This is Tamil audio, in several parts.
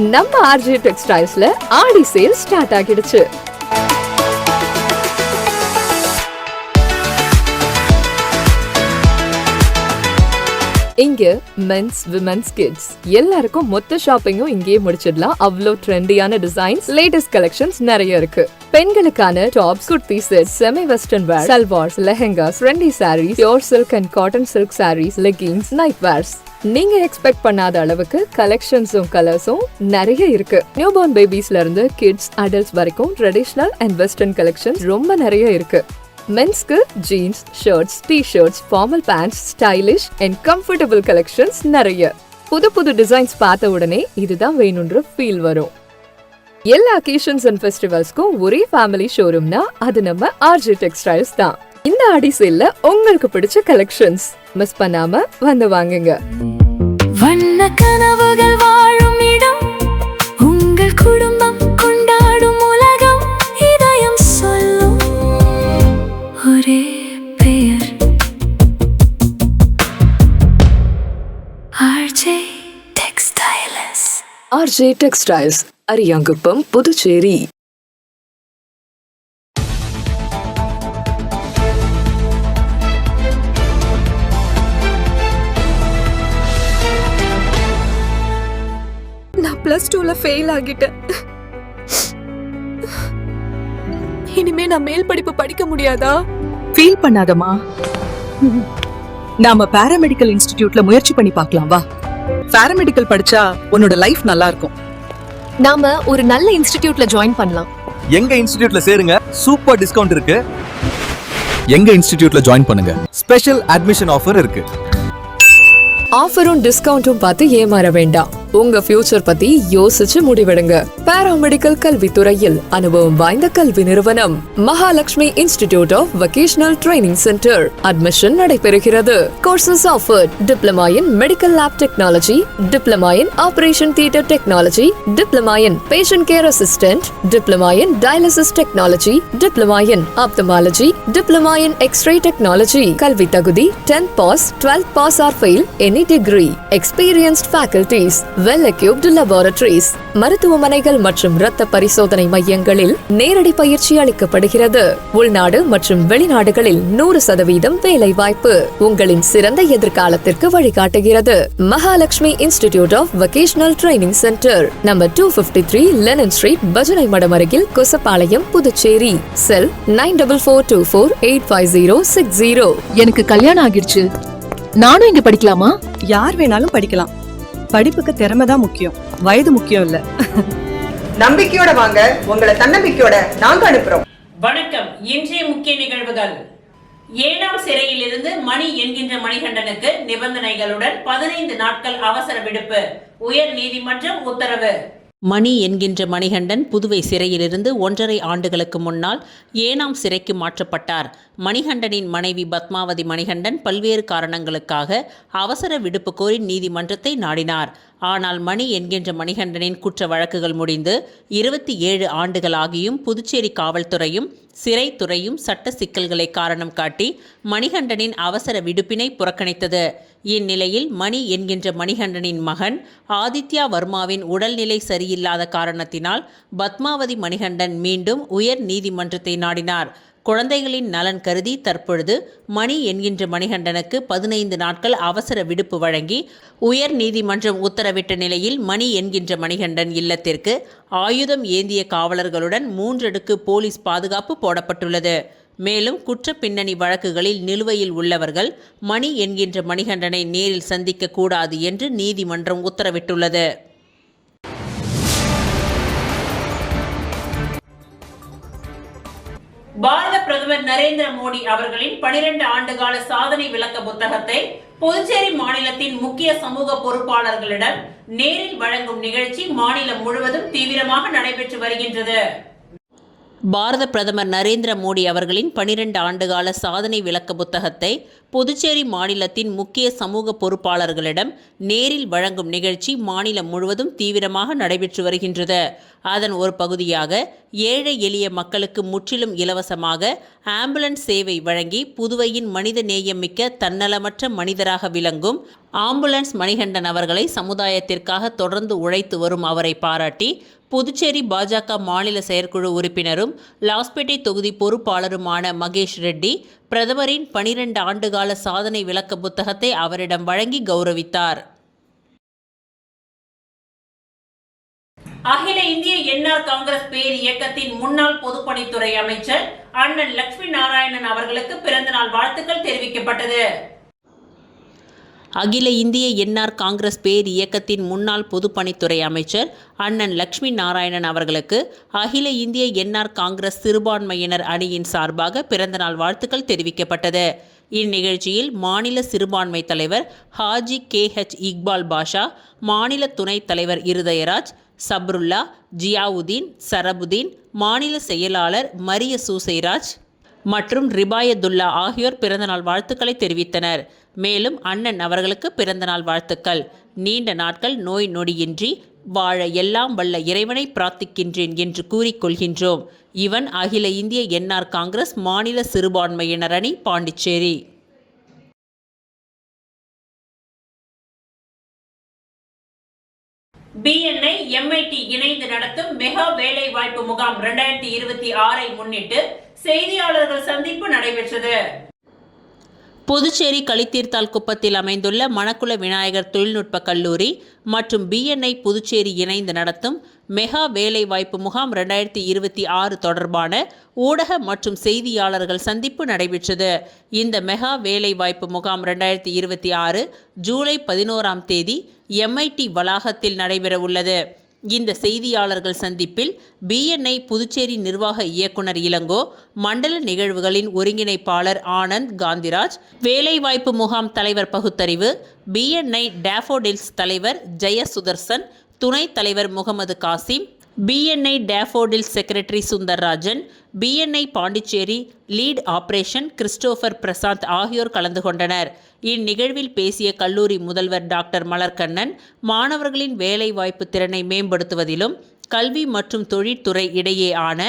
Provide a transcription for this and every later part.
நம்ம ஆர்ஜே டெக்ஸ்டைல்ஸ்ல ஆடி சேல் ஸ்டார்ட் ஆகிடுச்சு. இங்க மென்ஸ், விமென்ஸ், கிட்ஸ் எல்லாருக்கும் மொத்த ஷாப்பிங்கும் இங்கேயே முடிச்சிடலாம். அவ்வளோ ட்ரெண்டியான டிசைன்ஸ், லேட்டஸ்ட் கலெக்ஷன்ஸ் நிறைய இருக்கு. பெண்களுக்கான tops, kurti set, semi western wear, salwars, lehengas, trendy sarees, pure silk and cotton silk sarees, leggings, night wears, நீங்க எக்ஸ்பெக்ட் பண்ணாத அளவுக்கு கலெக்ஷன்ஸும் கலர்ஸும் நிறைய இருக்கு. நியூ பார்ன் பேபிஸ்ல இருந்து கிட்ஸ், அடல்ட்ஸ் வரைக்கும் ட்ரெடிஷனல் அண்ட் வெஸ்டர்ன் கலெக்ஷன்ஸ் ரொம்ப நிறைய இருக்கு. மென்ஸ்க்கு jeans, shirts, T-shirts, formal pants, stylish and comfortable collections நிறைய. புது புது டிசைன்ஸ் பார்த்த உடனே இதுதான் வேணும்ன்ற ஃபீல் வரும். எல்லா அக்கேஷன்ஸ் அண்ட் ஃபெஸ்டிவல்ஸ்க்கும் ஒரே ஃபேமிலி ஷோரூம்னா அது நம்ம ஆர்ஜே டெக்ஸ்டைல்ஸ் தான். இந்த ஆடி சேல்ல உங்களுக்கு பிடிச்ச கலெக்ஷன்ஸ் மிஸ் பண்ணாம வந்து வாங்குங்க. வண்ண கனவுகள் வாழும் இடம், உங்கள் குடும்பம் கொண்டாடும் உலகம், இதயம் சொல்லும் ஒரே பெயர் RJ textiles. RJ textiles, Ariyankuppam, Puducherry. நான் பிளஸ் 2ல ஃபெயில் ஆகிட்டேன். இனிமே நான் மேல் படிப்பு படிக்க முடியாதா? ஃபீல் பண்ணாதமா, நாம பாராமெடிக்கல் இன்ஸ்டிடியூட்ல முயற்சி பண்ணி பார்க்கலாம் வா. பாராமெடிக்கல் படிச்சா உன்னோட லைஃப் நல்லா இருக்கும். நாம ஒரு நல்ல இன்ஸ்டிடியூட்ல ஜாயின் பண்ணலாம். எங்க இன்ஸ்டிடியூட்ல சேருங்க, சூப்பர் டிஸ்கவுண்ட் இருக்கு. எங்க இன்ஸ்டிடியூட்ல ஜாயின் பண்ணுங்க, ஸ்பெஷல் அட்மிஷன் ஆஃபர் இருக்கு. ஆஃபரும் டிஸ்கவுண்டும் பார்த்து ஏமாற வேண்டாம். உங்க ஃபியூச்சர் பத்தி யோசிச்சு முடிவெடுங்க. பாராமெடிக்கல் கல்வித்துறையில் அனுபவம் வாய்ந்த கல்வி நிறுவனம் Mahalakshmi institute of vocational training centre. Admission நடைபெறுகிறது. Courses offered: diploma in medical lab technology, diploma in operation theatre technology, diploma in patient care assistant, diploma in dialysis technology, diploma in ophthalmology, diploma in x-ray technology. கல்வி தகுதி 10th pass, 12th pass or fail, any degree. Experienced faculties, well equipped laboratories. மருத்துவமனைகள் மற்றும் இரத்த பரிசோதனை மையங்களில் நேரடி பயிற்சி அளிக்கப்படுகிறது. உள்நாடு மற்றும் வெளிநாடுகளில் 100% வேலை வாய்ப்பு உங்களின் சிறந்த எதிர்காலத்திற்கு வழிகாட்டுகிறது. Mahalakshmi institute of vocational training centre, number 253 Lenin street, பஜனை மடம் அருகில், கொசப்பாளையம், புதுச்சேரி. செல் 9424850660. எனக்கு கல்யாணம் ஆகிடுச்சு, நானும் இங்க படிக்கலாமா? யார் வேணாலும் படிக்கலாம். படிப்புக்கு திறமை தான் முக்கியம், வயது முக்கியம் இல்ல. நம்பிக்கையோட வாங்க, உங்களை தன்னம்பிக்கையோட நாங்க அனுப்புறோம். வணக்கம். இன்றைய முக்கிய நிகழ்வுகள்: 7ஆம் சிறையிலிருந்து மணி என்கின்ற மணிகண்டனுக்கு நிபந்தனைகளுடன் 15 நாட்கள் அவசர விடுப்பு, உயர் நீதிமன்றம் உத்தரவு. மணி என்கின்ற மணிகண்டன் புதுவை சிறையிலிருந்து 1.5 ஆண்டுகளுக்கு முன்னால் 7ஆம் சிறைக்கு மாற்றப்பட்டார். மணிகண்டனின் மனைவி பத்மாவதி மணிகண்டன் பல்வேறு காரணங்களுக்காக அவசர விடுப்பு கோரி நீதிமன்றத்தை நாடினார். ஆனால் மணி என்கின்ற மணிகண்டனின் குற்ற வழக்குகள் முடிந்து 27 ஆண்டுகள் ஆகியும் புதுச்சேரி காவல்துறையும் சிறைத்துறையும் சட்ட சிக்கல்களை காரணம் காட்டி மணிகண்டனின் அவசர விடுப்பினை புறக்கணித்தது. இந்நிலையில் மணி என்கின்ற மணிகண்டனின் மகன் ஆதித்யா வர்மாவின் உடல்நிலை சரியில்லாத காரணத்தினால் பத்மாவதி மணிகண்டன் மீண்டும் உயர் நீதிமன்றத்தை நாடினார். குழந்தைகளின் நலன் கருதி தற்பொழுது மணி என்கின்ற மணிகண்டனுக்கு 15 நாட்கள் அவசர விடுப்பு வழங்கி உயர் நீதிமன்றம் உத்தரவிட்ட நிலையில் மணி என்கின்ற மணிகண்டன் இல்லத்திற்கு ஆயுதம் ஏந்திய காவலர்களுடன் 3 அடுக்கு போலீஸ் பாதுகாப்பு போடப்பட்டுள்ளது. மேலும் குற்ற பின்னணி வழக்குகளில் நிலுவையில் உள்ளவர்கள் மணி என்கின்ற மணிகண்டனை நேரில் சந்திக்க கூடாது என்று நீதிமன்றம் உத்தரவிட்டுள்ளது. பாரத பிரதமர் நரேந்திர மோடி அவர்களின் 12 ஆண்டுகால சாதனை விளக்க புத்தகத்தை புதுச்சேரி மாநிலத்தின் முக்கிய சமூக பொறுப்பாளர்களிடம் நேரில் வழங்கும் நிகழ்ச்சி மாநிலம் முழுவதும் தீவிரமாக நடைபெற்று வருகின்றது. பாரத பிரதமர் நரேந்திர மோடி அவர்களின் 12 ஆண்டுகால சாதனை விளக்க புத்தகத்தை புதுச்சேரி மாநிலத்தின் முக்கிய சமூக பொறுப்பாளர்களிடம் நேரில் வழங்கும் நிகழ்ச்சி மாநிலம் முழுவதும் தீவிரமாக நடைபெற்று வருகின்றது. அதன் ஒரு பகுதியாக ஏழை எளிய மக்களுக்கு முற்றிலும் இலவசமாக ஆம்புலன்ஸ் சேவை வழங்கி புதுவையின் மனித நேயமிக்க தன்னலமற்ற மனிதராக விளங்கும் ஆம்புலன்ஸ் மணிகண்டன் அவர்களை சமுதாயத்திற்காக தொடர்ந்து உழைத்து வரும் அவரை பாராட்டி புதுச்சேரி பாஜக மாநில செயற்குழு உறுப்பினரும் லாஸ்பேட்டை தொகுதி பொறுப்பாளருமான மகேஷ் ரெட்டி பிரதமரின் 12 ஆண்டுகால சாதனை விளக்க புத்தகத்தை அவரிடம் வழங்கி கௌரவித்தார். அகில இந்திய என்ஆர் காங்கிரஸ் பேர் இயக்கத்தின் முன்னாள் பொதுப்பணித்துறை அமைச்சர் அண்ணன் லட்சுமி நாராயணன் அவர்களுக்கு பிறந்தநாள் வாழ்த்துக்கள் தெரிவிக்கப்பட்டது. அகில இந்திய என்ஆர் காங்கிரஸ் பேர் இயக்கத்தின் முன்னாள் பொதுப்பணித்துறை அமைச்சர் அண்ணன் லட்சுமி நாராயணன் அவர்களுக்கு அகில இந்திய என்ஆர் காங்கிரஸ் சிறுபான்மையினர் அணியின் சார்பாக பிறந்தநாள் வாழ்த்துக்கள் தெரிவிக்கப்பட்டது. இந்நிகழ்ச்சியில் மாநில சிறுபான்மை தலைவர் ஹாஜி KH இக்பால் பாஷா, மாநில துணைத் தலைவர் இருதயராஜ், சப்ருல்லா, ஜியாவுதீன், சரபுதீன், மாநில செயலாளர் மரிய சூசைராஜ் மற்றும் ரிபாயத்துல்லா ஆகியோர் பிறந்தநாள் வாழ்த்துக்களை தெரிவித்தனர். மேலும் அண்ணன் அவர்களுக்கு பிறந்தநாள் வாழ்த்துக்கள். நீண்ட நாட்கள் நோய் நொடியின்றி வாழ எல்லாம் வல்ல இறைவனை பிரார்த்திக்கின்றேன் என்று கூறிக்கொள்கின்றோம். இவன் அகில இந்திய என்ஆர் காங்கிரஸ் மாநில சிறுபான்மையினர் அணி, பாண்டிச்சேரி. BNI MIT இணைந்து நடத்தும் மெகா வேலை வாய்ப்பு முகாம் 2026 முன்னிட்டு செய்தியாளர்கள் சந்திப்பு நடைபெற்றது. புதுச்சேரி களித்தீர்த்தால் குப்பத்தில் அமைந்துள்ள மணக்குள விநாயகர் தொழில்நுட்ப கல்லூரி மற்றும் BNI புதுச்சேரி இணைந்து நடத்தும் மெகா வேலைவாய்ப்பு முகாம் 2026 தொடர்பான ஊடக மற்றும் செய்தியாளர்கள் சந்திப்பு நடைபெற்றது. இந்த மெகா வேலைவாய்ப்பு முகாம் 2026 ஜூலை 11ஆம் தேதி MIT வளாகத்தில் நடைபெற உள்ளது. இந்த செய்தியாளர்கள் சந்திப்பில் BNI புதுச்சேரி நிர்வாக இயக்குனர் இளங்கோ, மண்டல நிகழ்வுகளின் ஒருங்கிணைப்பாளர் ஆனந்த் காந்திராஜ், வேலைவாய்ப்பு முகாம் தலைவர் பகுத்தறிவு, BNI டேஃபோடில்ஸ் தலைவர் ஜெய சுதர்சன், துணைத் தலைவர் Mohammed Kasim, BNI Daffodils secretary Sundarrajan, BNI Pondicherry lead operation Christopher Prashanth ஆகியோர் கலந்து கொண்டனர். இந்நிகழ்வில் பேசிய கல்லூரி முதல்வர் டாக்டர் மலர்கண்ணன், மாணவர்களின் வேலைவாய்ப்பு திறனை மேம்படுத்துவதிலும் கல்வி மற்றும் தொழிற்துறை இடையே ஆன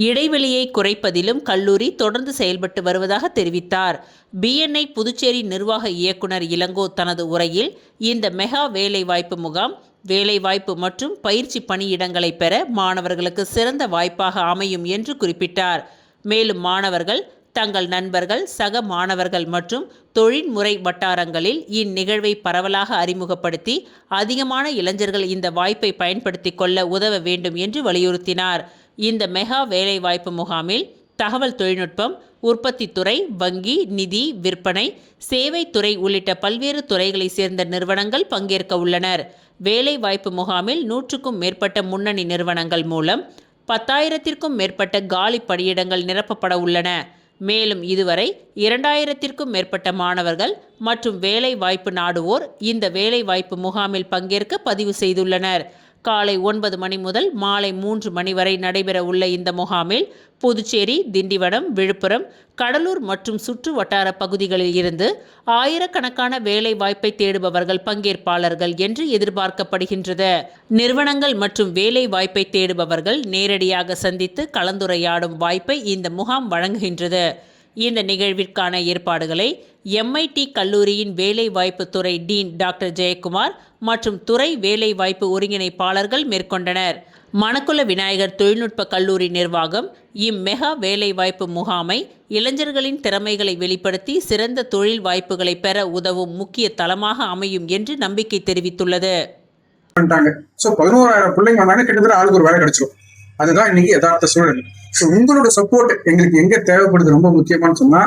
இடைவெளியை குறைப்பதிலும் கல்லூரி தொடர்ந்து செயல்பட்டு வருவதாக தெரிவித்தார். BNI புதுச்சேரி நிர்வாக இயக்குனர் இளங்கோ தனது உரையில் இந்த மெகா வேலைவாய்ப்பு முகாம் வேலைவாய்ப்பு மற்றும் பயிற்சி பணியிடங்களை பெற மாணவர்களுக்கு சிறந்த வாய்ப்பாக அமையும் என்று குறிப்பிட்டார். மேலும் மாணவர்கள் தங்கள் நண்பர்கள், சக மாணவர்கள் மற்றும் தொழில்முறை வட்டாரங்களில் இந்நிகழ்வை பரவலாக அறிமுகப்படுத்தி அதிகமான இளைஞர்கள் இந்த வாய்ப்பை பயன்படுத்தி கொள்ள உதவ வேண்டும் என்று வலியுறுத்தினார். இந்த மெகா வேலைவாய்ப்பு முகாமில் தகவல் தொழில்நுட்பம், உற்பத்தித்துறை, வங்கி, நிதி, விற்பனை, சேவைத்துறை உள்ளிட்ட பல்வேறு துறைகளை சேர்ந்த நிறுவனங்கள் பங்கேற்க உள்ளனர். வேலைவாய்ப்பு முகாமில் 100க்கும் மேற்பட்ட முன்னணி நிறுவனங்கள் மூலம் 10,000த்திற்கும் மேற்பட்ட காலி பணியிடங்கள் நிரப்பப்பட உள்ளன. மேலும் இதுவரை 2,000த்திற்கும் மேற்பட்ட மாணவர்கள் மற்றும் வேலை வாய்ப்பு நாடுவோர் இந்த வேலைவாய்ப்பு முகாமில் பங்கேற்க பதிவு செய்துள்ளனர். காலை 9 மணி முதல் மாலை 3 மணி வரை நடைபெற உள்ள இந்த முகாமில் புதுச்சேரி, திண்டிவனம், விழுப்புரம், கடலூர் மற்றும் சுற்று வட்டார பகுதிகளில் இருந்து ஆயிரக்கணக்கான வேலை வாய்ப்பை தேடுபவர்கள் பங்கேற்பாளர்கள் என்று எதிர்பார்க்கப்படுகின்றது. நிறுவனங்கள் மற்றும் வேலை வாய்ப்பை தேடுபவர்கள் நேரடியாக சந்தித்து கலந்துரையாடும் வாய்ப்பை இந்த முகாம் வழங்குகின்றது. இந்த நிகழ்விற்கான ஏற்பாடுகளை MIT கல்லூரியின் வேலைவாய்ப்பு துறை டீன் டாக்டர் ஜெயக்குமார் மற்றும் துறை வேலைவாய்ப்பு ஒருங்கிணைப்பாளர்கள் மேற்கொண்டனர். மணக்குள விநாயகர் தொழில்நுட்ப கல்லூரி நிர்வாகம் இம்மெகா வேலைவாய்ப்பு முகாமை இளைஞர்களின் திறமைகளை வெளிப்படுத்தி சிறந்த தொழில் வாய்ப்புகளை பெற உதவும் முக்கிய தளமாக அமையும் என்று நம்பிக்கை தெரிவித்துள்ளது. 11,000 பிள்ளைங்க வந்தாங்க, கிட்டத்தட்ட ஆளுக்கு ஒரு வேலை கிடைச்சிடும். அதுதான் இன்னைக்கு யதார்த்த சூழல். உங்களோட சப்போர்ட் எங்களுக்கு எங்க தேவைப்படுது ரொம்ப முக்கியமானு சொன்னா,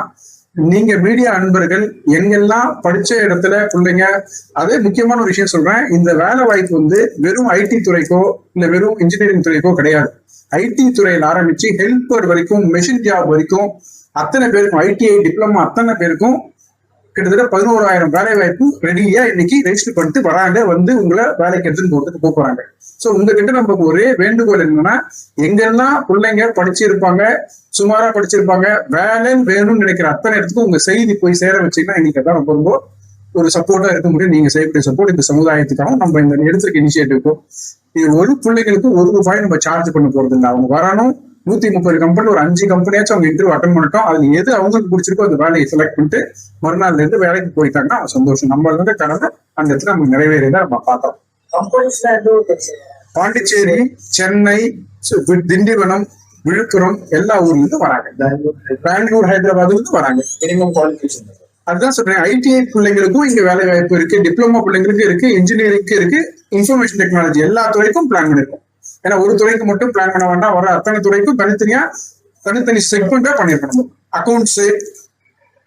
நீங்க மீடியா அன்பர்கள் எங்கெல்லாம் படிச்ச இடத்துல பிள்ளைங்க, அதே முக்கியமான ஒரு விஷயம் சொல்றேன், இந்த வேலை வாய்ப்பு வெறும் IT துறைக்கோ இல்ல வெறும் இன்ஜினியரிங் துறைக்கோ கிடையாது. IT துறையில் ஆரம்பிச்சு ஹெல்பர் வரைக்கும், மெஷின் ஜாப் வரைக்கும் அத்தனை பேருக்கும், ITI டிப்ளமா அத்தனை பேருக்கும் கிட்டத்தட்ட 11,000 வேலை வாய்ப்பு ரெடியா இன்னைக்கு ரெஜிஸ்டர் பண்ணிட்டு வராங்க, வந்து உங்களை வேலைக்கு எடுத்துட்டு போறதுக்கு போறாங்க. சோ உங்ககிட்ட நமக்கு ஒரே வேண்டுகோள் என்னன்னா, எங்கெல்லாம் பிள்ளைங்க படிச்சிருப்பாங்க, சுமாரா படிச்சிருப்பாங்க, வேலை வேணும்னு நினைக்கிற அத்தனை இடத்துக்கும் உங்க செய்தி போய் சேர வச்சீங்கன்னா எங்களுக்கு அதான் ரொம்ப ரொம்ப ஒரு சப்போர்ட்டா இருக்க முடியும். நீங்க செய்யக்கூடிய சப்போர்ட் இந்த சமுதாயத்துக்காக நம்ம இந்த எடுத்துருக்க இனிஷியேட்டிவ்க்கும். இது ஒரு பிள்ளைகளுக்கு ₹1 நம்ம சார்ஜ் பண்ண போறது இல்லை. அவங்க வரணும், 130 கம்பெனி, ஒரு 5 கம்பெனியாச்சும் அவங்க இன்டர்வியூ அட்டன் பண்ணிட்டோம். அதுல எது அவங்களுக்கு பிடிச்சிருக்கோ அந்த வேலையை செலக்ட் பண்ணிட்டு மறுநாள்ல இருந்து வேலைக்கு போயிட்டாங்கன்னா அவன் சந்தோஷம். நம்ம வந்து கடமை அந்த இடத்துல நமக்கு நிறைவேறியதை நம்ம பார்த்தோம். பாண்டிச்சேரி, சென்னை, திண்டிவனம், விழுப்புரம் எல்லா ஊர்ல இருந்து வராங்க. பெங்களூர், ஹைதராபாத்ல இருந்து வராங்க. அதுதான் சொல்றேன், ஐடிஐ பிள்ளைங்களுக்கும் இங்க வேலை வாய்ப்பு இருக்கு, டிப்ளமோ பிள்ளைங்களுக்கு இருக்கு, இன்ஜினியரிங்க்கு இருக்கு, இன்ஃபர்மேஷன் டெக்னாலஜி எல்லா துறைக்கும் பிளான் பண்ணிருக்கோம். ஏன்னா ஒரு துறைக்கு மட்டும் பிளான் பண்ண வேண்டாம், வர அத்தனை துறைக்கும் தனித்தனி செக்மெண்டா பண்ணிருக்கணும். Accounts,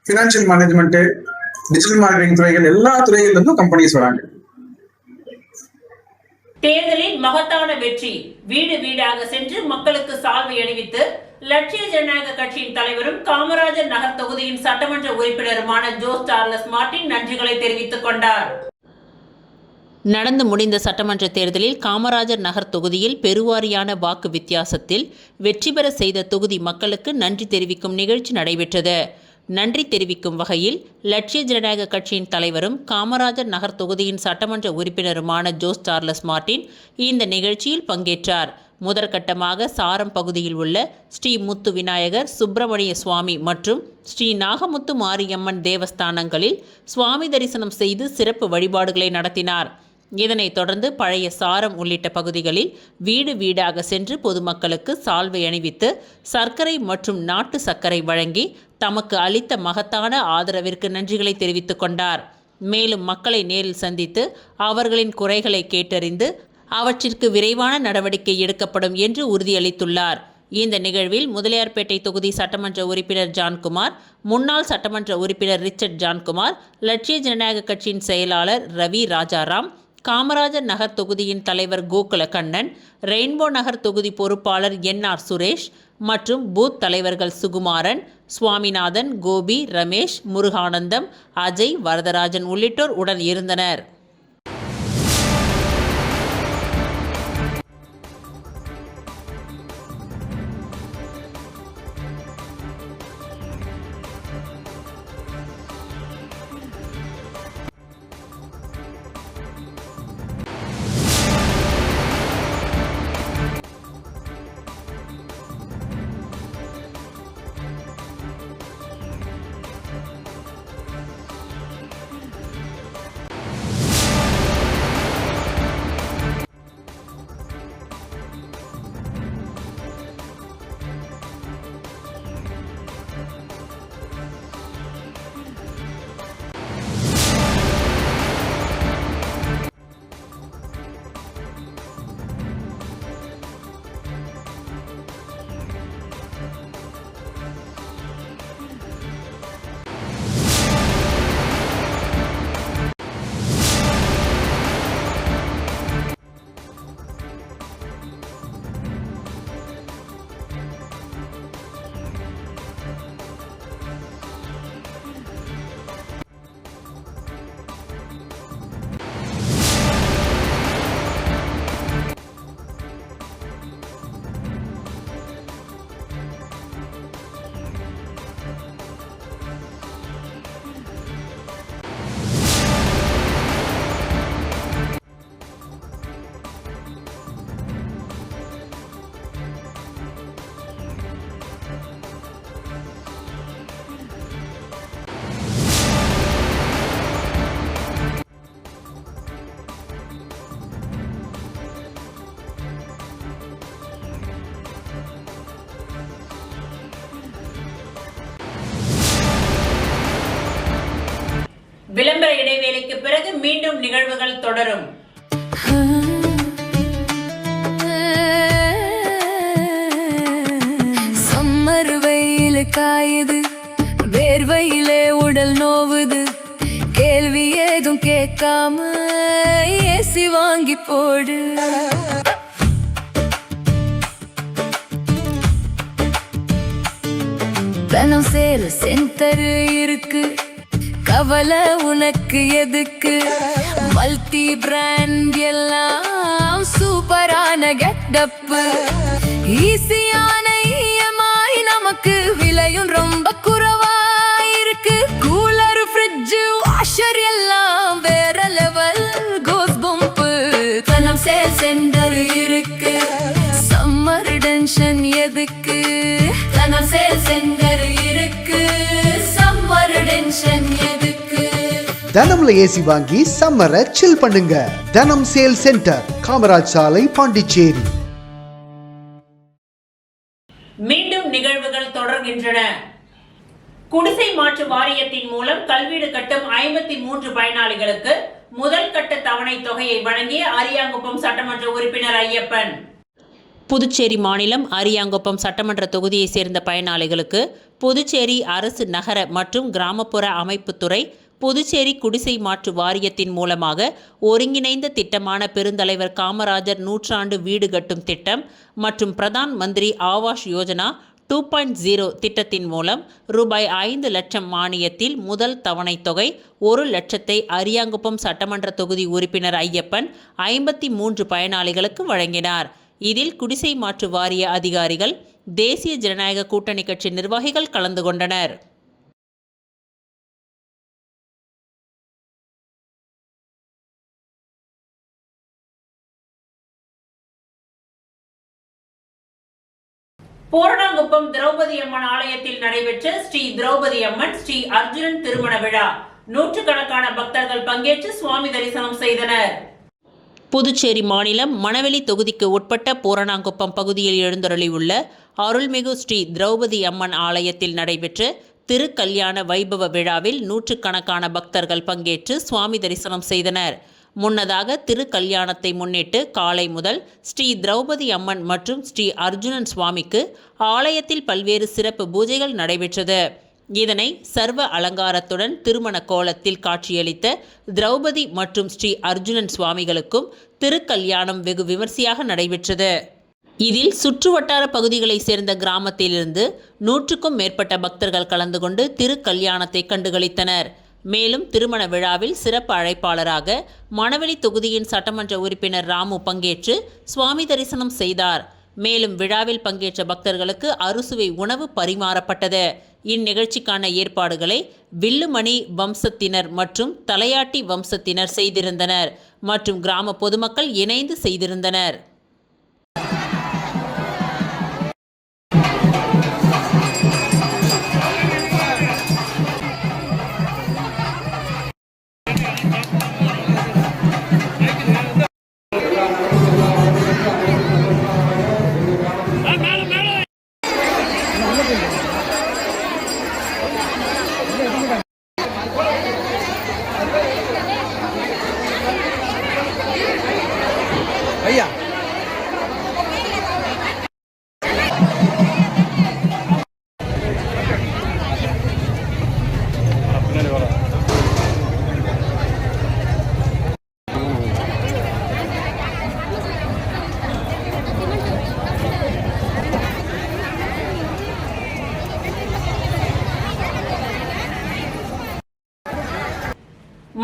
financial management, digital marketing துறைகள் எல்லா துறையில இருந்தும் கம்பெனிஸ் வராங்க. தேர்தலில் மகத்தான வெற்றி. வீடு வீடாக சென்று மக்களுக்கு சால்வை அணிவித்து லட்சிய ஜனநாயக கட்சியின் தலைவரும் காமராஜர் நகர் தொகுதியின் சட்டமன்ற உறுப்பினருமான ஜோஸ் சார்லஸ் மார்டின் நன்றிகளை தெரிவித்துக் கொண்டார். நடந்து முடிந்த சட்டமன்ற தேர்தலில் காமராஜர் நகர் தொகுதியில் பெருவாரியான வாக்கு வித்தியாசத்தில் வெற்றி பெற செய்த தொகுதி மக்களுக்கு நன்றி தெரிவிக்கும் நிகழ்ச்சி நடைபெற்றது. நன்றி தெரிவிக்கும் வகையில் லட்சிய ஜனநாயக கட்சியின் தலைவரும் காமராஜர் நகர் தொகுதியின் சட்டமன்ற உறுப்பினருமான ஜோஸ் சார்லஸ் மார்டின் இந்த நிகழ்ச்சியில் பங்கேற்றார். முதற்கட்டமாக சாரம் பகுதியில் உள்ள ஸ்ரீ முத்து விநாயகர், சுப்பிரமணிய சுவாமி மற்றும் ஸ்ரீ நாகமுத்து மாரியம்மன் தேவஸ்தானங்களில் சுவாமி தரிசனம் செய்து சிறப்பு வழிபாடுகளை நடத்தினார். இதனைத் தொடர்ந்து பழைய சாரம் உள்ளிட்ட பகுதிகளில் வீடு வீடாக சென்று பொதுமக்களுக்கு சால்வை அணிவித்து சர்க்கரை மற்றும் நாட்டு சர்க்கரை வழங்கி தமக்கு அளித்த மகத்தான ஆதரவிற்கு நன்றிகளை தெரிவித்துக் கொண்டார். மேலும் மக்களை நேரில் சந்தித்து அவர்களின் குறைகளை கேட்டறிந்து அவற்றிற்கு விரைவான நடவடிக்கை எடுக்கப்படும் என்று உறுதியளித்துள்ளார். இந்த நிகழ்வில் முதலியார்பேட்டை தொகுதி சட்டமன்ற உறுப்பினர் ஜான்குமார், முன்னாள் சட்டமன்ற உறுப்பினர் ரிச்சர்ட் ஜான்குமார், லட்சிய ஜனநாயக கட்சியின் செயலாளர் ரவி ராஜாராம், காமராஜர் நகர் தொகுதியின் தலைவர் கோகுல கண்ணன், ரெயின்போ நகர் தொகுதி பொறுப்பாளர் NR சுரேஷ் மற்றும் பூத் தலைவர்கள் சுகுமாரன், சுவாமிநாதன், கோபி, ரமேஷ், முருகானந்தம், அஜய், வரதராஜன் உள்ளிட்டோர் உடன் இருந்தனர். விளம்பர இடைவேளைக்கு பிறகு மீண்டும் நிகழ்வுகள் தொடரும். சம்மர் வெயில் காயுது, வேர்வையிலே உடல் நோவுது, கேள்வி ஏதும் கேட்காம ஏசி வாங்கி போடு. பணம் சேல சென்டர் இருக்கு, கவலை உனக்கு எதுக்கு? மல்டி பிராண்ட் எல்லாம் சூப்பரான கெட்டப்பு, ஈஸியான EMI, நமக்கு விலையும் ரொம்ப குறைவா இருக்கு. கூலர், ஃப்ரிட்ஜ், வாஷர் எல்லாம் வேற லெவல் கோஸ் பம்பு. தனம் சேல் சென்டர் இருக்கு, சம்மர் டென்ஷன் எதுக்கு? தனம் சேல் சென்டர் இருக்கு, சம்மர் டென்ஷன் எதுக்கு? தனம்ல ஏசி வாங்கி சம்மரை சில் பண்ணுங்க. தனம் சேல் சென்டர், காமராஜ் சாலை, பாண்டிச்சேரி. மீண்டும் நிகழ்வுகள் தொடர்கின்றன. குடிசை மாற்று வாரியத்தின் மூலம் கல்வீடு கட்டும் 53 பயனாளிகளுக்கு முதல் கட்ட தவணை தொகையை வழங்கிய அரியாங்குப்பம் சட்டமன்ற உறுப்பினர் ஐயப்பன். புதுச்சேரி மாநிலம் அரியாங்குப்பம் சட்டமன்ற தொகுதியை சேர்ந்த பயனாளிகளுக்கு புதுச்சேரி அரசு நகர மற்றும் கிராமப்புற அமைப்புத்துறை புதுச்சேரி குடிசை மாற்று வாரியத்தின் மூலமாக ஒருங்கிணைந்த திட்டமான பெருந்தலைவர் காமராஜர் நூற்றாண்டு வீடு கட்டும் திட்டம் மற்றும் பிரதான் மந்திரி ஆவாஸ் யோஜனா 2.0 திட்டத்தின் மூலம் ரூபாய் 5 லட்சம் மானியத்தில் முதல் தவணை தொகை 1 லட்சத்தை அரியாங்குப்பம் சட்டமன்ற தொகுதி உறுப்பினர் ஐயப்பன் 53 பயனாளிகளுக்கு வழங்கினார். இதில் குடிசை மாற்று வாரிய அதிகாரிகள், தேசிய ஜனநாயக கூட்டணி கட்சி நிர்வாகிகள் கலந்து கொண்டனர். பூரணாங்குப்பம் திரௌபதி அம்மன் ஆலயத்தில் நடைபெற்ற ஸ்ரீ திரௌபதி அம்மன் ஸ்ரீ அர்ஜுனன் திருமண விழா. நூற்றுக்கணக்கான பக்தர்கள் பங்கேற்று சுவாமி தரிசனம் செய்தனர். புதுச்சேரி மாநிலம் மணவெளி தொகுதிக்கு உட்பட்ட பூரணாங்குப்பம் பகுதியில் எழுந்தருளியுள்ள அருள்மிகு ஸ்ரீ திரௌபதி அம்மன் ஆலயத்தில் நடைபெற்ற திருக்கல்யாண வைபவ விழாவில் நூற்றுக்கணக்கான பக்தர்கள் பங்கேற்று சுவாமி தரிசனம் செய்தனர். முன்னதாக திருக்கல்யாணத்தை முன்னிட்டு காலை முதல் ஸ்ரீ திரௌபதி அம்மன் மற்றும் ஸ்ரீ அர்ஜுனன் சுவாமிக்கு ஆலயத்தில் பல்வேறு சிறப்பு பூஜைகள் நடைபெற்றது. இதனை சர்வ அலங்காரத்துடன் திருமண கோலத்தில் காட்சியளித்த திரௌபதி மற்றும் ஸ்ரீ அர்ஜுனன் சுவாமிகளுக்கும் திருக்கல்யாணம் வெகு விமர்சையாக நடைபெற்றது. இதில் சுற்றுவட்டார பகுதிகளைச் சேர்ந்த கிராமத்திலிருந்து 100க்கும் மேற்பட்ட பக்தர்கள் கலந்து கொண்டு திருக்கல்யாணத்தை கண்டுகளித்தனர். மேலும் திருமண விழாவில் சிறப்பு அழைப்பாளராக மணவெளி தொகுதியின் சட்டமன்ற உறுப்பினர் ராமு பங்கேற்று சுவாமி தரிசனம் செய்தார். மேலும் விழாவில் பங்கேற்ற பக்தர்களுக்கு அறுசுவை உணவு பரிமாறப்பட்டது. இந்நிகழ்ச்சிக்கான ஏற்பாடுகளை வில்லுமணி வம்சத்தினர் மற்றும் தலையாட்டி வம்சத்தினர் செய்திருந்தனர் மற்றும் கிராம பொதுமக்கள் இணைந்து செய்திருந்தனர்.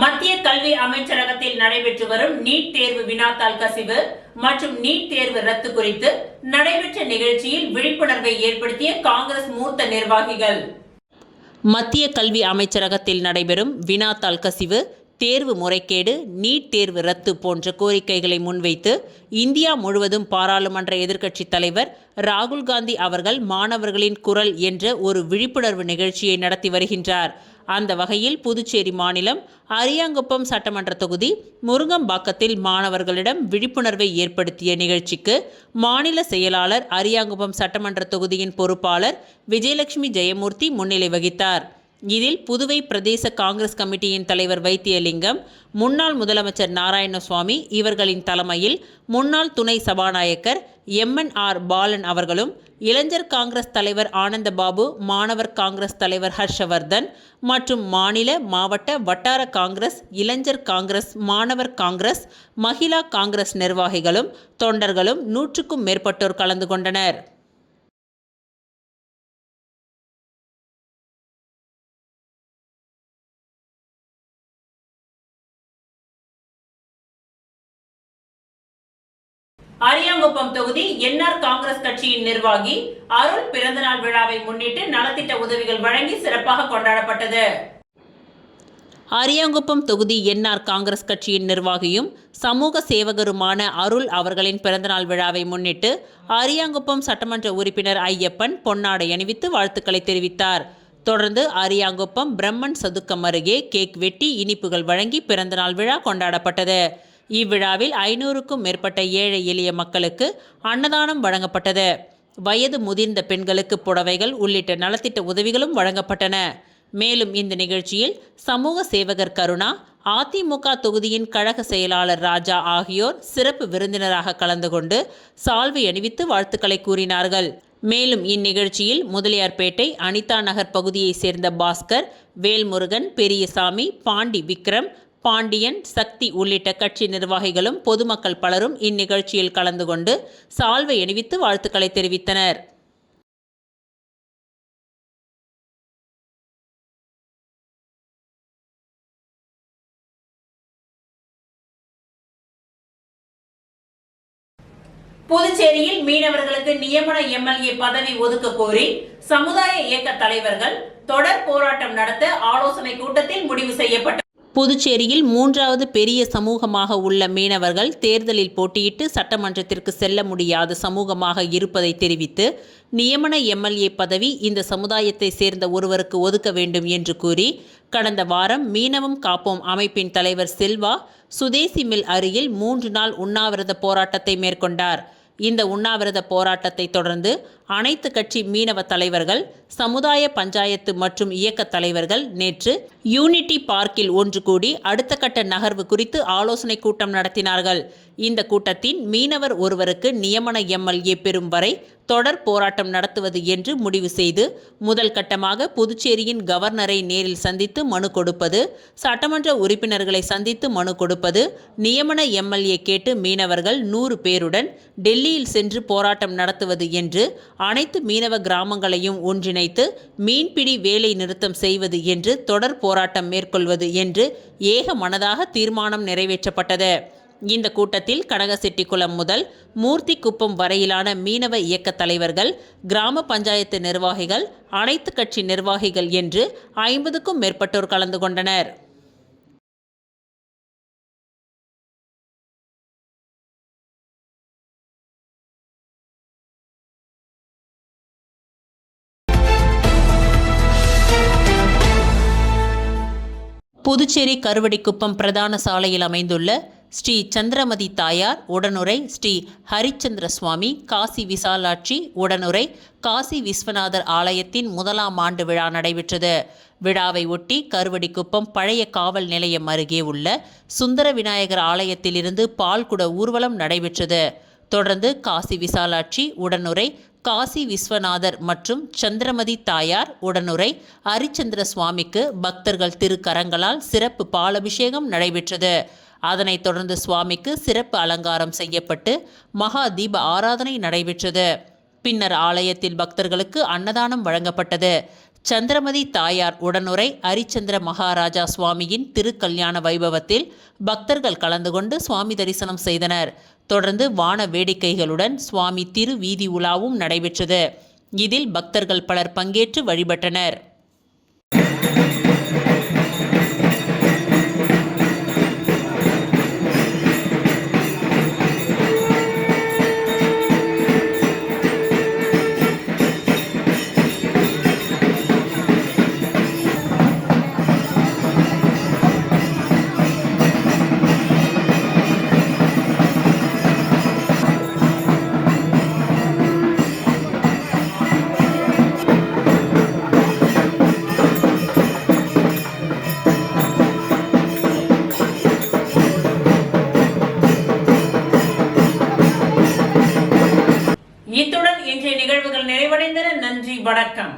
மத்திய கல்வி அமைச்சரகத்தில் நடைபெற்று வரும் நீட் தேர்வு வினாத்தாள் கசிவு மற்றும் நீட் தேர்வு ரத்து குறித்து நடைபெற்ற நிகழ்ச்சியில் விழிப்புணர்வை ஏற்படுத்திய காங்கிரஸ் மூத்த நிர்வாகிகள். மத்திய கல்வி அமைச்சரகத்தில் நடைபெறும் வினாத்தாள் கசிவு, தேர்வு முறைகேடு, நீட் தேர்வு ரத்து போன்ற கோரிக்கைகளை முன்வைத்து இந்தியா முழுவதும் பாராளுமன்ற எதிர்க்கட்சித் தலைவர் ராகுல் காந்தி அவர்கள் மாணவர்களின் குரல் என்ற ஒரு விழிப்புணர்வு நிகழ்ச்சியை நடத்தி வருகின்றார். அந்த வகையில் புதுச்சேரி மாநிலம் அரியாங்குப்பம் சட்டமன்ற தொகுதி முருங்கம்பாக்கத்தில் மாணவர்களிடம் விழிப்புணர்வை ஏற்படுத்திய நிகழ்ச்சிக்கு மாநில செயலாளர், அரியாங்குப்பம் சட்டமன்ற தொகுதியின் பொறுப்பாளர் விஜயலட்சுமி ஜெயமூர்த்தி முன்னிலை வகித்தார். இதில் புதுவை பிரதேச காங்கிரஸ் கமிட்டியின் தலைவர் வைத்தியலிங்கம், முன்னாள் முதலமைச்சர் நாராயணசுவாமி இவர்களின் தலைமையில் முன்னாள் துணை சபாநாயகர் MNR பாலன் அவர்களும், இளைஞர் காங்கிரஸ் தலைவர் ஆனந்தபாபு, மாணவர் காங்கிரஸ் தலைவர் ஹர்ஷவர்தன் மற்றும் மாநில, மாவட்ட, வட்டார காங்கிரஸ், இளைஞர் காங்கிரஸ், மாணவர் காங்கிரஸ், மகிழா காங்கிரஸ் நிர்வாகிகளும் தொண்டர்களும் 100க்கும் மேற்பட்டோர் கலந்து கொண்டனர். அரியாங்குப்பம் தொகுதி என்ஆர் காங்கிரஸ் கட்சியின் நிர்வாகி அருள் பிறந்தநாள் விழாவை முன்னிட்டு நலத்திட்ட உதவிகள் வழங்கி சிறப்பாக கொண்டாடப்பட்டது. அரியாங்குப்பம் தொகுதி என்ஆர் காங்கிரஸ் கட்சியின் நிர்வாகியும் சமூக சேவகருமான அருள் அவர்களின் பிறந்தநாள் விழாவை முன்னிட்டு அரியாங்குப்பம் சட்டமன்ற உறுப்பினர் ஐயப்பன் பொன்னாடை அணிவித்து வாழ்த்துக்களை தெரிவித்தார். தொடர்ந்து அரியாங்குப்பம் பிரம்மன் சதுக்கம் அருகே கேக் வெட்டி இனிப்புகள் வழங்கி பிறந்தநாள் விழா கொண்டாடப்பட்டது. இவ்விழாவில் 500க்கும் மேற்பட்ட ஏழை எளிய மக்களுக்கு அன்னதானம் வழங்கப்பட்டது. வயது முதிர்ந்த பெண்களுக்கு புடவைகள் உள்ளிட்ட நலத்திட்ட உதவிகளும் வழங்கப்பட்டன. மேலும் இந்த நிகழ்ச்சியில் சமூக சேவகர் கருணா, அதிமுக தொகுதியின் கழக செயலாளர் ராஜா ஆகியோர் சிறப்பு விருந்தினராக கலந்து கொண்டு சால்வை அணிவித்து வாழ்த்துக்களை கூறினார்கள். மேலும் இந்நிகழ்ச்சியில் முதலியார்பேட்டை அனிதா நகர் பகுதியைச் சேர்ந்த பாஸ்கர், வேல்முருகன், பெரியசாமி, பாண்டி விக்ரம், பாண்டியன், சக்தி உள்ளிட்ட கட்சி நிர்வாகிகளும் பொதுமக்கள் பலரும் இந்நிகழ்ச்சியில் கலந்து கொண்டு சால்வை அணிவித்து வாழ்த்துக்களை தெரிவித்தனர். புதுச்சேரியில் மீனவர்களுக்கு நியமன எம்எல்ஏ பதவி ஒதுக்க கோரி சமுதாய இயக்க தலைவர்கள் தொடர் போராட்டம் நடத்த ஆலோசனை கூட்டத்தில் முடிவு செய்யப்பட்டது. புதுச்சேரியில் 3வது பெரிய சமூகமாக உள்ள மீனவர்கள் தேர்தலில் போட்டியிட்டு சட்டமன்றத்திற்கு செல்ல முடியாத சமூகமாக இருப்பதை தெரிவித்து நியமன எம்எல்ஏ பதவி இந்த சமுதாயத்தை சேர்ந்த ஒருவருக்கு ஒதுக்க வேண்டும் என்று கூறி கடந்த வாரம் மீனவம் காப்போம் அமைப்பின் தலைவர் செல்வா சுதேசி மில் அருகில் 3 நாள் உண்ணாவிரத போராட்டத்தை மேற்கொண்டார். இந்த உண்ணாவிரத போராட்டத்தை தொடர்ந்து அனைத்து கட்சி மீனவ தலைவர்கள், சமுதாய பஞ்சாயத்து மற்றும் இயக்க தலைவர்கள் நேற்று யூனிட்டி பார்க்கில் ஒன்று கூடி அடுத்த கட்ட நகர்வு குறித்து ஆலோசனை கூட்டம் நடத்தினார்கள். இந்த கூட்டத்தின் மீனவர் ஒருவருக்கு நியமன எம்எல்ஏ பெறும் வரை தொடர் போராட்டம் நடத்துவது என்று முடிவு செய்து முதல் கட்டமாக புதுச்சேரியின் கவர்னரை நேரில் சந்தித்து மனு கொடுப்பது, சட்டமன்ற உறுப்பினர்களை சந்தித்து மனு கொடுப்பது, நியமன எம்எல்ஏ கேட்டு மீனவர்கள் 100 பேருடன் டெல்லியில் சென்று போராட்டம் நடத்துவது என்று அனைத்து மீனவ கிராமங்களையும் ஒன்றிணைத்து மீன்பிடி வேலை நிறுத்தம் செய்வது என்று தொடர் போராட்டம் மேற்கொள்வது என்று ஏக மனதாக தீர்மானம் நிறைவேற்றப்பட்டது. இந்த கூட்டத்தில் கனகசெட்டிக்குளம் முதல் மூர்த்திக்குப்பம் வரையிலான மீனவ இயக்க தலைவர்கள், கிராம பஞ்சாயத்து நிர்வாகிகள், அனைத்து கட்சி நிர்வாகிகள் என்று 50க்கும் மேற்பட்டோர் கலந்து கொண்டனர். புதுச்சேரி கருவடிக்குப்பம் பிரதான சாலையில் அமைந்துள்ள ஸ்ரீ சந்திரமதி தாயார் உடனுரை ஸ்ரீ ஹரிச்சந்திர சுவாமி காசி விசாலாட்சி உடனுரை காசி விஸ்வநாதர் ஆலயத்தின் 1ஆம் ஆண்டு விழா நடைபெற்றது. விழாவை ஒட்டி கருவடிக்குப்பம் பழைய காவல் நிலையம் அருகே உள்ள சுந்தர விநாயகர் ஆலயத்திலிருந்து பால்குட ஊர்வலம் நடைபெற்றது. தொடர்ந்து காசி விசாலாட்சி உடனுரை காசி விஸ்வநாதர் மற்றும் சந்திரமதி தாயார் உடனுரை ஹரிச்சந்திர சுவாமிக்கு பக்தர்கள் திருக்கரங்களால் சிறப்பு பாலபிஷேகம் நடைபெற்றது. அதனைத் தொடர்ந்து சுவாமிக்கு சிறப்பு அலங்காரம் செய்யப்பட்டு மகா தீப ஆராதனை நடைபெற்றது. பின்னர் ஆலயத்தில் பக்தர்களுக்கு அன்னதானம் வழங்கப்பட்டது. சந்திரமதி தாயார் உடனுரை ஹரிச்சந்திர மகாராஜா சுவாமியின் திருக்கல்யாண வைபவத்தில் பக்தர்கள் கலந்து கொண்டு சுவாமி தரிசனம் செய்தனர். தொடர்ந்து வான வேடிக்கைகளுடன் சுவாமி திரு வீதி உலாவும் நடைபெற்றது. இதில் பக்தர்கள் பலர் பங்கேற்று வழிபட்டனர். இத்துடன் இன்றைய நிகழ்வுகள் நிறைவடைந்தன. நன்றி, வணக்கம்.